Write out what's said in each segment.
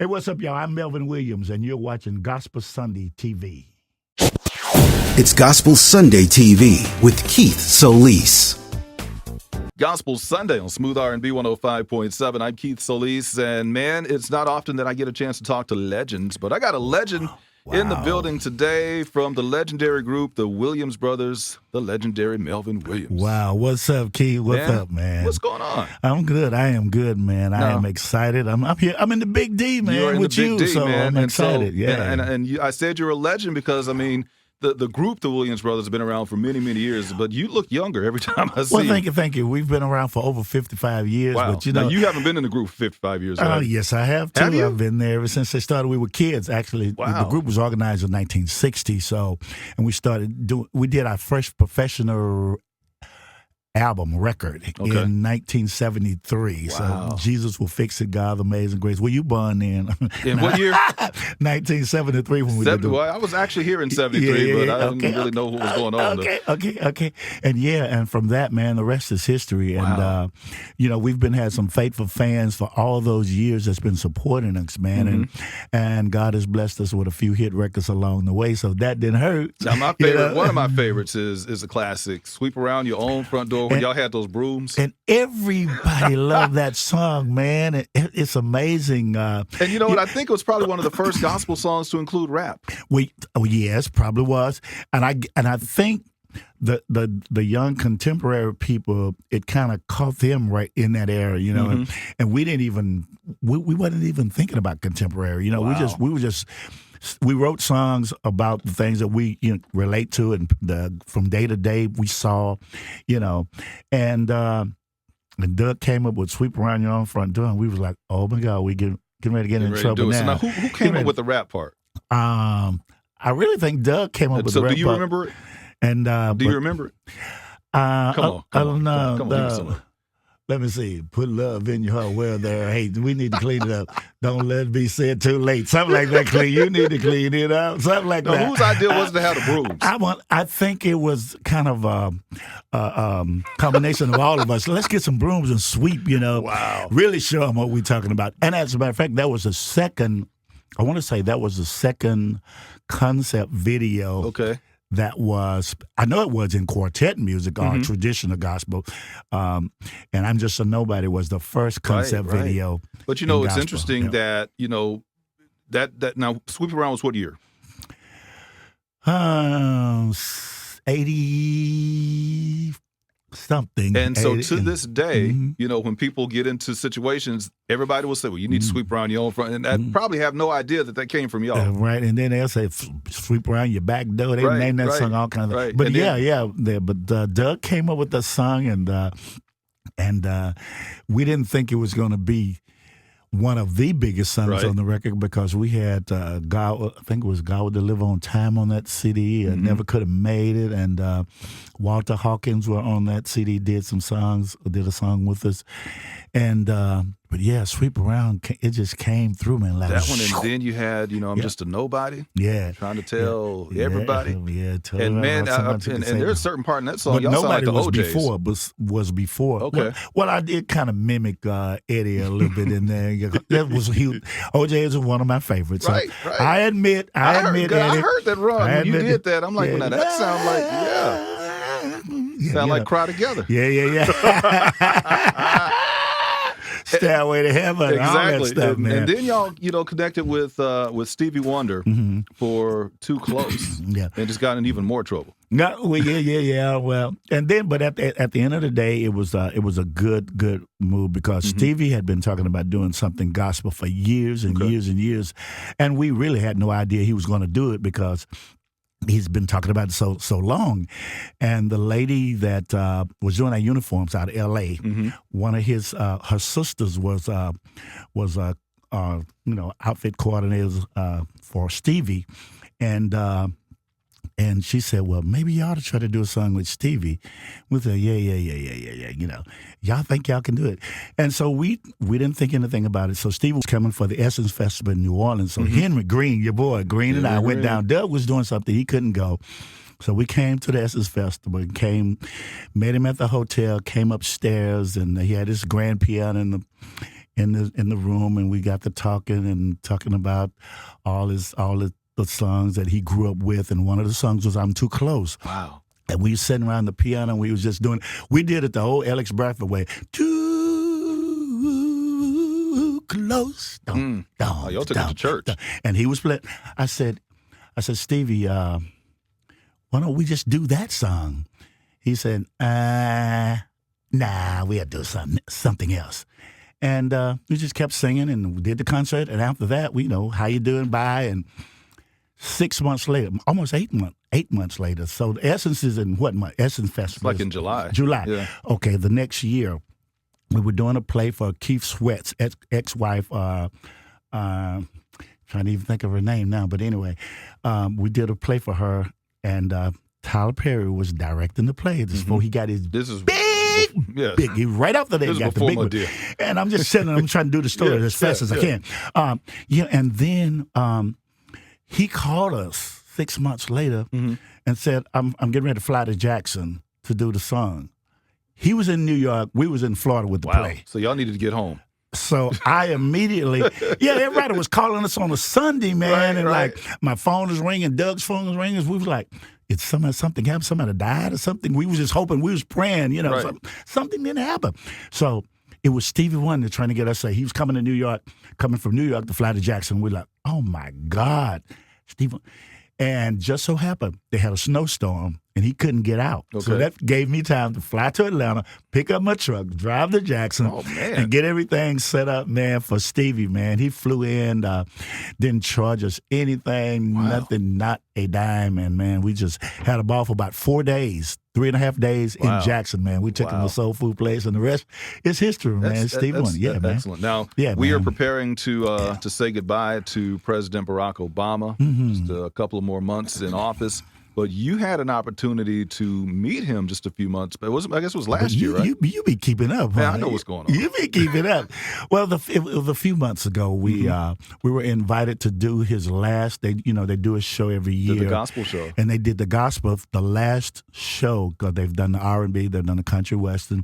Hey, what's up, y'all? I'm Melvin Williams, and you're watching Gospel Sunday TV. It's Gospel Sunday TV with Keith Solis. Gospel Sunday on Smooth R&B 105.7. I'm Keith Solis, and man, it's not often that I get a chance to talk to legends, but I got a legend in the building today from the legendary group, the Williams Brothers, the legendary Melvin Williams. Wow, what's up, Keith? What's up, man? What's going on? I'm good. I am good, man. I am excited. I'm here. I'm in the Big D, man, You're in with the Big you, D, so man. I'm excited. I said you're a legend because, I mean, the group, the Williams Brothers, have been around for many, many years, but you look younger every time I see you. Well, thank you. We've been around for over 55 years. Wow. But, now, you haven't been in the group for 55 years, right? Yes, I have, too. Have you? I've been there ever since they started. We were kids, actually. Wow. The group was organized in 1960, and we did our first professional album record in 1973. Wow. So Jesus Will Fix It, God, Amazing Grace. Were you born then? In what year? 1973 when we did Well, I was actually here in 73, but I didn't really know what was going on. Okay. And from that, man, the rest is history. Wow. And, we've had some faithful fans for all those years that's been supporting us, man. Mm-hmm. And God has blessed us with a few hit records along the way, so that didn't hurt. Now, my favorite, one of my favorites is a classic, Sweep Around Your Own Front Door, when y'all had those brooms. And everybody loved that song, man. It's amazing. And you know what? I think it was probably one of the first gospel songs to include rap. Yes, probably was. And I think the young contemporary people, it kind of caught them right in that era, Mm-hmm. and we didn't even we wasn't even thinking about contemporary. Wow. We wrote songs about the things that we relate to, and from day to day we saw, and Doug came up with "Sweep Around Your Own Front Door," and we was like, "Oh my God, we getting ready to get in trouble now." So now, who came up with the rap part? I really think Doug came up with the rap part. So do you remember it? And do you remember it? Come on. Come on, give me some. Let me see. Put love in your heart. Well, there. Hey, we need to clean it up. Don't let it be said too late. Something like that. You need to clean it up. Something like that. Whose idea was to have the brooms? I think it was kind of a combination of all of us. Let's get some brooms and sweep. Wow. Really show them what we're talking about. And as a matter of fact, that was the second. I want to say that was the second concept video. Okay. That was, I know it was in quartet music or traditional gospel, and I'm Just a Nobody was the first concept video. But it's gospel. interesting that that now Sweep Around was what year? 80 something. And so to this day, when people get into situations, everybody will say, well, you need to sweep around your own front. And I probably have no idea that came from y'all. Right. And then they'll say, sweep around your back door. They name that song all kinds of right. But and But Doug came up with the song, and we didn't think it was going to be one of the biggest songs on the record, because we had God, I think it was God Would Deliver on Time on that CD, and Never Could Have Made It, and Walter Hawkins were on that CD, did a song with us, and but yeah, Sweep Around, it just came through, man. Like, that one, and then you had, I'm Just a Nobody. Yeah. Trying to tell everybody. Tell and man, and there's a certain part in that song, but y'all sound like the nobody OJs. was before. Okay. Well, I did kind of mimic Eddie a little bit in there. That was OJ is one of my favorites. So right. I admit, Eddie. I heard that run when you did that. I'm like, now that sounds like, sound like Cry Together. Yeah. Stairway to Heaven, exactly. all that stuff, man. And then y'all, connected with Stevie Wonder for Too Close, and just got in even more trouble. No, well, yeah. Well, and then, but at the end of the day, it was a good move, because Stevie had been talking about doing something gospel for years and years and years, and we really had no idea he was going to do it, because he's been talking about it so long. And the lady that was doing our uniforms out of L.A., one of her sisters was outfit coordinators for Stevie, and she said, well, maybe you ought to try to do a song with Stevie. We said, yeah. Y'all think y'all can do it? And so we didn't think anything about it. So Stevie was coming for the Essence Festival in New Orleans. So Henry Green, your boy, Green and I went down. Doug was doing something. He couldn't go. So we came to the Essence Festival, met him at the hotel, came upstairs, and he had this grand piano in the room, and we got to talking about all the songs that he grew up with, and one of the songs was "I'm Too Close." Wow. And we was sitting around the piano, and we was just doing. We did it the old Alex Bradford way. Too close. Oh, y'all took it to church. And he was playing. I said, Stevie, why don't we just do that song? He said, nah, we had to do something else. And we just kept singing, and we did the concert. And after that, we how you doing, bye. And 6 months later, almost 8 months later. So the Essence is in what month? Essence Festival. It's like in July. July. Yeah. Okay, the next year, we were doing a play for Keith Sweat's ex-wife, trying to even think of her name now, but anyway, we did a play for her, and Tyler Perry was directing the play. This is before he got his big. He right after that this he got the big one. And I'm just sitting, I'm trying to do the story as fast as I can. And then he called us 6 months later and said, I'm getting ready to fly to Jackson to do the song. He was in New York. We was in Florida with the play. So y'all needed to get home. So I immediately, everybody was calling us on a Sunday, man. Like my phone was ringing, Doug's phone was ringing. We was like, it's something happened, somebody died or something. We was just hoping, we was praying, something didn't happen. So it was Stevie Wonder trying to get us, he was coming from New York to fly to Jackson. We're like, oh my God, Stevie. And just so happened, they had a snowstorm, and he couldn't get out. Okay. So that gave me time to fly to Atlanta, pick up my truck, drive to Jackson, and get everything set up, man, for Stevie, man. He flew in, didn't charge us anything, nothing, not a dime. And, man, we just had a ball for about 4 days, 3.5 days in Jackson, man. We took him to a soul food place, and the rest is history, man. Stevie Wonder, man. Excellent. Now, we are preparing to say goodbye to President Barack Obama. Just a couple of more months in office. But you had an opportunity to meet him just a few months. But I guess it was last year, right? You be keeping up, huh? Yeah, I know what's going on. You be keeping up. Well, it was a few months ago. We were invited to do his last. They do a show every year. The gospel show. And they did the gospel, the last show, because they've done the R&B, they've done the country western.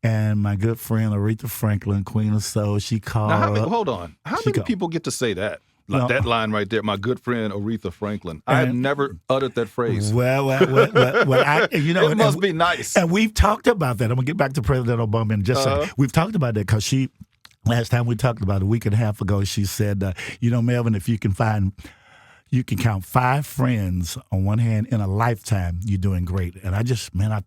And my good friend Aretha Franklin, Queen of Soul, she called. Now, hold on. How many people get to say that? That line right there, my good friend Aretha Franklin. I have never uttered that phrase. Well, it must be nice. And we've talked about that. I'm going to get back to President Obama in just a second. We've talked about that because last time we talked about it, a week and a half ago, she said, Melvin, if you can count 5 friends on one hand in a lifetime, you're doing great. And I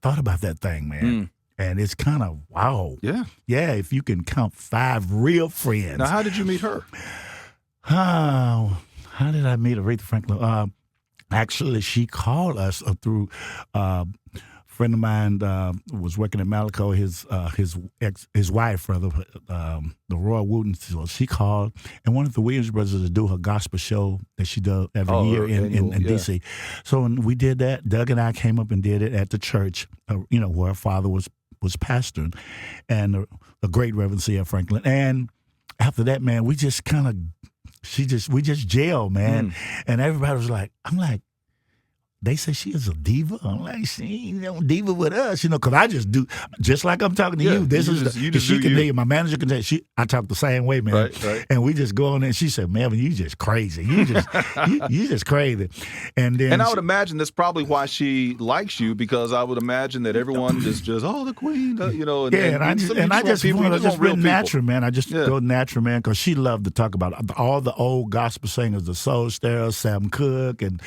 thought about that thing, man. And it's kind of, wow. Yeah. Yeah, if you can count 5 real friends. Now, how did you meet her? How did I meet Aretha Franklin? Actually, she called us through a friend of mine was working at Malaco. His wife, rather, the Roy Wooten. So she called, and one of the Williams brothers to do her gospel show that she does every year in D.C. So when we did that, Doug and I came up and did it at the church, where her father was pastoring, and the great Reverend C.F. Franklin. And after that, man, we just kind of. We just jailed, man. And everybody was like, I'm like, they say she is a diva. I'm like, she ain't no diva with us, because I just do, just like I'm talking to you. This she can tell you, my manager can tell you, I talk the same way, man. Right. And we just go on there, and she said, Melvin, you just crazy. You just crazy. And then I would imagine that's probably why she likes you, because I would imagine that everyone is just, the queen, And I just want to real natural, man. I just go natural, man, because she loved to talk about all the old gospel singers, the Soul Stirrers, Sam Cooke, and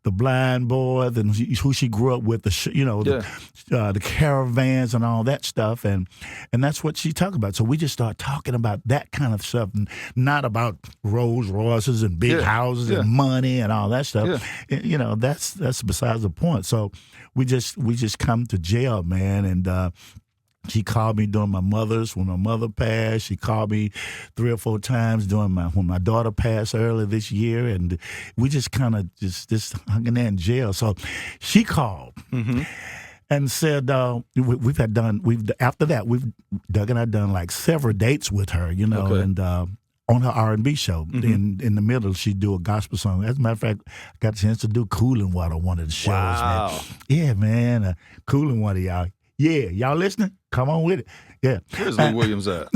the Blind Boy. And who she grew up with, the Caravans and all that stuff, and that's what she talked about. So we just start talking about that kind of stuff, and not about Rolls Royces and big houses and money and all that stuff. Yeah. That's besides the point. So we just come to jail, man, and. She called me when my mother passed. She called me 3 or 4 times when my daughter passed earlier this year, and we just kind of just hung in there in jail. So she called and said, after that Doug and I done like several dates with her, and on her R&B show. In the middle, she'd do a gospel song. As a matter of fact, I got a chance to do Cooling Water, one of the shows, man. Yeah, man, Cooling Water, y'all. Yeah, y'all listening? Come on with it. Yeah. Where's Lee Williams at?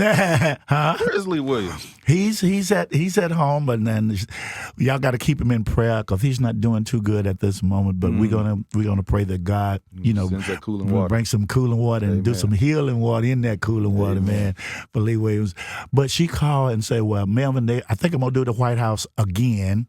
Huh? Where's Lee Williams? He's at home, but then y'all got to keep him in prayer because he's not doing too good at this moment. But we're gonna pray that God, Sends that cooling water. bring some cooling water and do some healing water in that cooling water, man, for Lee Williams. But she called and said, "Well, Melvin, I think I'm gonna do the White House again."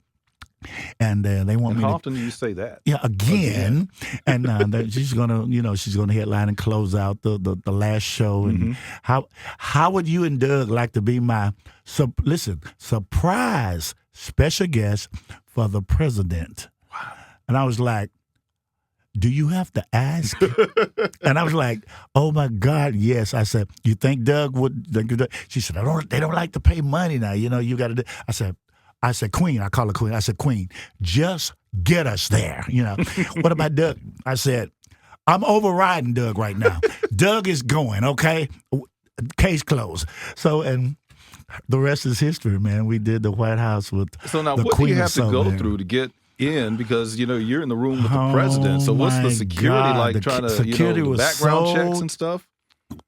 And they want me. How often do you say that? Yeah, again. And she's gonna headline and close out the last show. And how would you and Doug like to be my surprise special guest for the president? Wow. And I was like, do you have to ask? And I was like, oh my God, yes. I said, you think Doug would? She said, they don't like to pay money now. You got to do. I said, Queen, I call her Queen. I said, Queen, just get us there. What about Doug? I said, I'm overriding Doug right now. Doug is going, okay? Case closed. So, and the rest is history, man. We did the White House with So now, the what Queen do you have to go there. through to get in? Because, you're in the room with the president. So what's the security like trying to, security the was background so checks and stuff?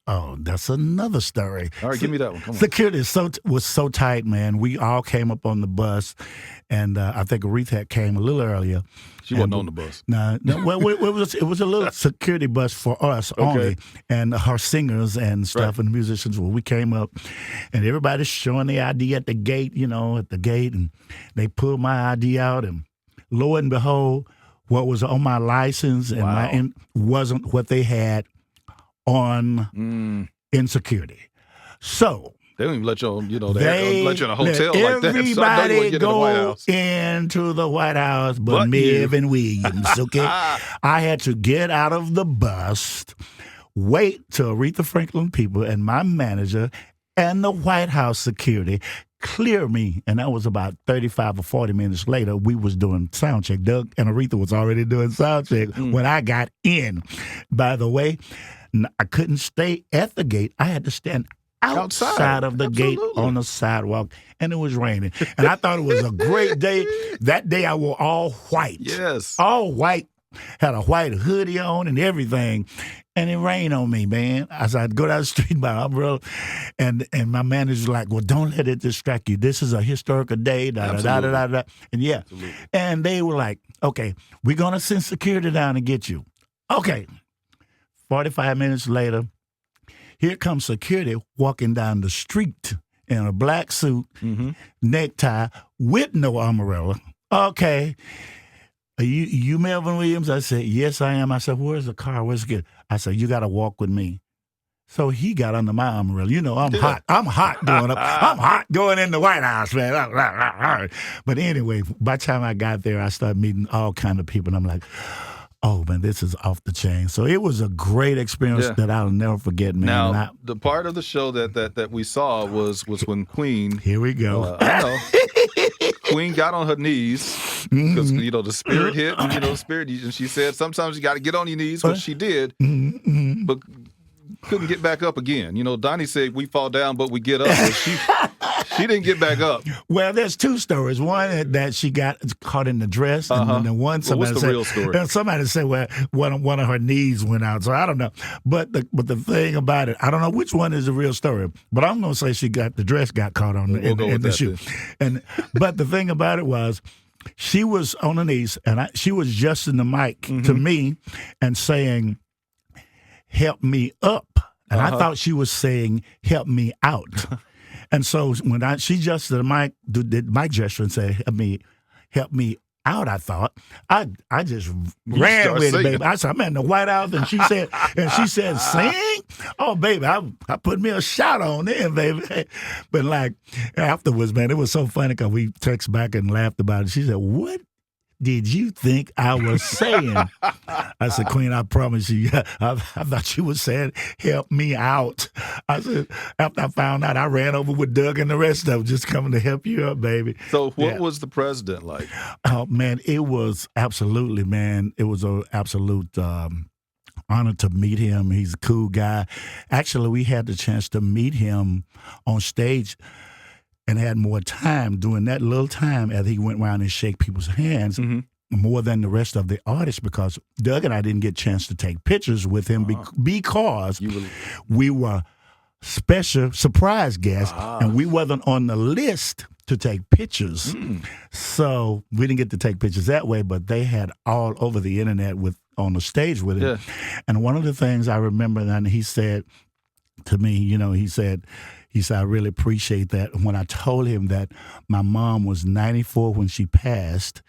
Oh, that's another story. All right, give me that one. Come on. Security was so tight, man. We all came up on the bus, and I think Aretha came a little earlier. She wasn't on the bus. No. Well, it was a little security bus for us only, and her singers and stuff, and the musicians. Well, we came up, and everybody's showing their ID at the gate, and they pulled my ID out, and lo and behold, what was on my license and wasn't what they had on insecurity. So they don't even let you on, they don't let you in a hotel like that. Everybody go into the White House but Melvin Williams, okay? I had to get out of the bus, wait till Aretha Franklin people and my manager and the White House security clear me, and that was about 35 or 40 minutes later. We was doing sound check. Doug and Aretha was already doing sound check when I got in. By the way, I couldn't stay at the gate. I had to stand outside of the gate on the sidewalk, and it was raining. And I thought it was a great day. That day I wore all white. Yes. All white. Had a white hoodie on and everything. And it rained on me, man. As I'd go down the street by an umbrella, and my manager's like, well, don't let it distract you. This is a historical day, da-da-da-da-da-da. And Absolutely. And they were like, okay, we're going to send security down and get you. Okay. 45 minutes later, here comes security walking down the street in a black suit, necktie, with no umbrella. Okay. Are you Melvin Williams? I said, yes, I am. I said, where's the car? Where's the kid? I said, you got to walk with me. So he got under my umbrella. I'm hot. I'm hot going up. I'm hot going in the White House, man. But anyway, by the time I got there, I started meeting all kind of people, and I'm like, oh, man, this is off the chain. So it was a great experience that I'll never forget, man. Now, the part of the show that we saw was when Queen. Here we go. I know. Queen got on her knees because, the spirit hit. And, the spirit, and she said sometimes you got to get on your knees, which she did, but couldn't get back up again. Donnie said we fall down, but we get up. She didn't get back up. Well, there's two stories. One that she got caught in the dress, and then one somebody what's the real story? Somebody said, well, one of her knees went out. So I don't know. But the thing about it, I don't know which one is the real story. But I'm going to say the dress got caught on in the shoe. But the thing about it was, she was on her knees, and she was adjusting the mic to me and saying, help me up. And I thought she was saying, help me out. And so when she adjusted the mic, did mic gesture and said, help me out, I thought. I just ran with it, baby. I said, I'm in the White House, and she said, sing? Oh, baby, I put me a shot on then, baby. But like afterwards, man, it was so funny because we text back and laughed about it. She said, what did you think I was saying? I said, Queen, I promise you, I thought you were saying, help me out. I said, after I found out, I ran over with Doug and the rest of them, just coming to help you up, baby. So what was the president like? Oh, man, it was absolutely, man. It was an absolute honor to meet him. He's a cool guy. Actually, we had the chance to meet him on stage and had more time during that little time as he went around and shake people's hands. more than the rest of the artists because Doug and I didn't get a chance to take pictures with him because we were special surprise guests and we wasn't on the list to take pictures. So we didn't get to take pictures that way, but they had all over the internet on the stage with him. Yeah. And one of the things I remember, and he said to me, he said, I really appreciate that. When I told him that my mom was 94 when she passed,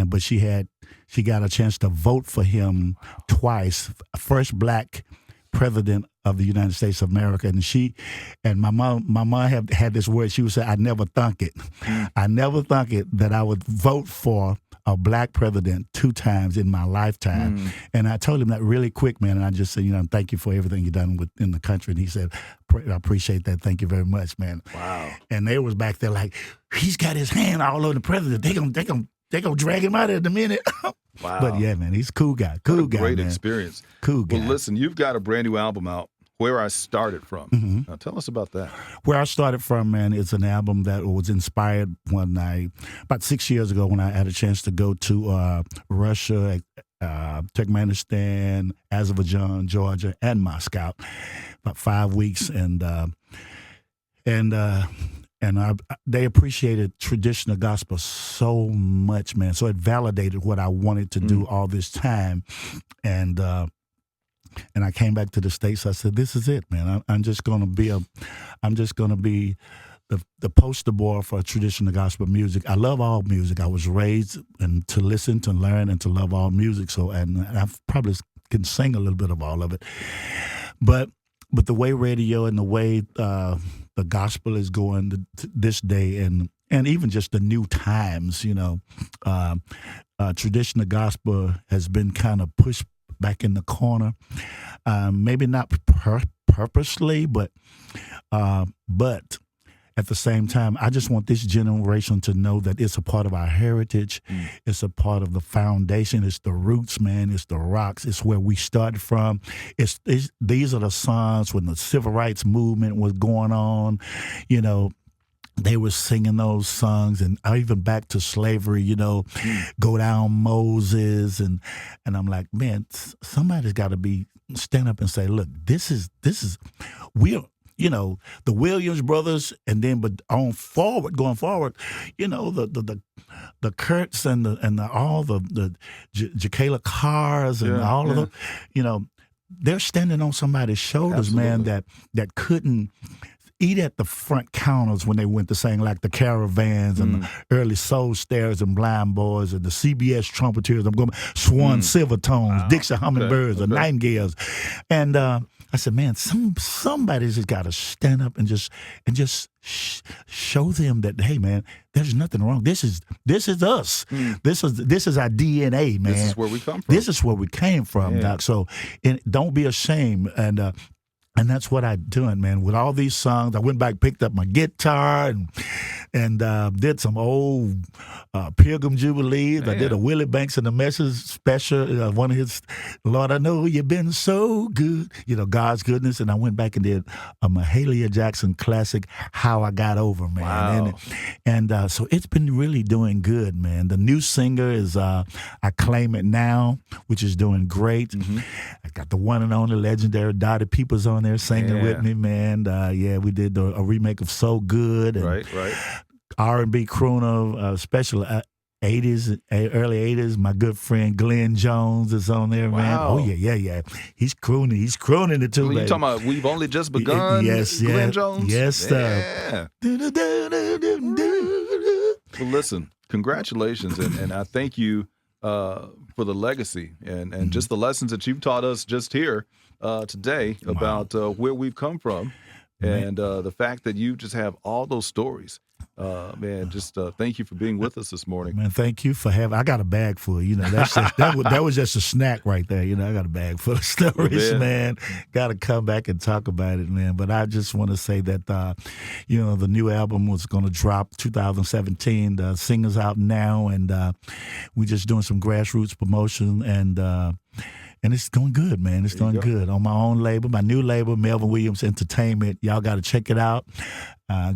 but she got a chance to vote for him twice, first black president of the United States of America, and my mom had this word. She would say, "I never thunk it. I never thunk it that I would vote for a black president 2 times in my lifetime." And I told him that really quick, man. And I just said, thank you for everything you've done in the country. And he said, I appreciate that. Thank you very much, man. Wow. And they was back there like, he's got his hand all over the president. They gonna drag him out in a minute. Wow. But yeah, man, he's a cool guy. Cool guy, great man. experience. Cool guy. Well, listen, you've got a brand new album out, Where I Started From. Now, tell us about that. Where I Started From, man, is an album that was inspired about 6 years ago when I had a chance to go to Russia, Turkmenistan, Azerbaijan, Georgia, and Moscow, about 5 weeks, and they appreciated traditional gospel so much, man. So it validated what I wanted to do all this time, and I came back to the States. I said, "This is it, man. I'm just gonna be the poster boy for traditional gospel music. I love all music. I was raised to listen, to learn, and to love all music. So, and I probably can sing a little bit of all of it, but the way radio and the way the gospel is going this day, and even just the new times, traditional gospel has been kind of pushed back in the corner, maybe not purposely, but at the same time, I just want this generation to know that it's a part of our heritage. It's a part of the foundation. It's the roots, man. It's the rocks. It's where we started from. These are the songs when the civil rights movement was going on, they were singing those songs, and even back to slavery, Go Down Moses, and I'm like, man, somebody's got to stand up and say, look, this is we're, the Williams brothers, and then but going forward, the Kirks and all the Jacala Cars and all of them, they're standing on somebody's shoulders, Absolutely. man, that couldn't eat at the front counters when they went to sing, like the Caravans and the early Soul Stairs and Blind Boys and the CBS Trumpeters. I'm going Swan Silvertones, Dixie Hummingbirds, the Nightingales, and I said, man, somebody's just got to stand up and just show them that, hey, man, there's nothing wrong. This is us. This is our DNA, man. This is where we come from. This is where we came from, Doc. So don't be ashamed. And that's what I'm doing, man. With all these songs, I went back, picked up my guitar, and did some old Pilgrim Jubilees. I did a Willie Banks and the Message special, one of his, Lord, I know you've been so good, God's goodness. And I went back and did a Mahalia Jackson classic, How I Got Over, man. Wow. And so it's been really doing good, man. The new singer is I Claim It Now, which is doing great. I got the one and only legendary Dottie Peoples on there singing with me, man. We did a remake of So Good. And right. R&B crooner, special 80s, early 80s. My good friend Glenn Jones is on there, man. Oh, yeah. He's crooning it too, Well, you talking about We've Only Just Begun? Glenn Jones? Yes, yeah. Well, listen, congratulations, and I thank you for the legacy and just the lessons that you've taught us just here today about where we've come from, and the fact that you just have all those stories. Man, just thank you for being with us this morning. Man, thank you for having. I got a bag full. That's just, that was just a snack right there. I got a bag full of stories, man. Got to come back and talk about it, man. But I just want to say that, the new album was going to drop 2017. The singer's out now, and we're just doing some grassroots promotion, and it's going good, man. It's going good. On my own label, my new label, Melvin Williams Entertainment. Y'all got to check it out.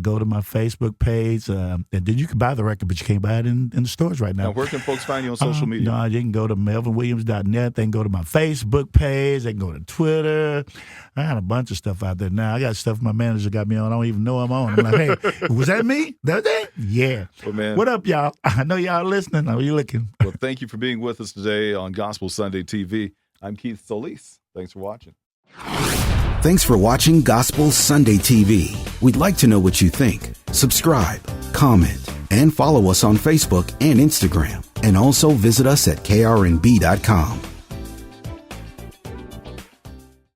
Go to my Facebook page, and then you can buy the record, but you can't buy it in the stores right now. Now, where can folks find you on social media? No, you can go to melvinwilliams.net. They can go to my Facebook page. They can go to Twitter. I got a bunch of stuff out there now. I got stuff my manager got me on. I don't even know I'm on. I'm like, hey, was that me? That was it? Yeah. Well, man, what up, y'all? I know y'all listening. How are you looking? Well, thank you for being with us today on Gospel Sunday TV. I'm Keith Solis. Thanks for watching. Thanks for watching Gospel Sunday TV. We'd like to know what you think. Subscribe, comment, and follow us on Facebook and Instagram. And also visit us at krnb.com.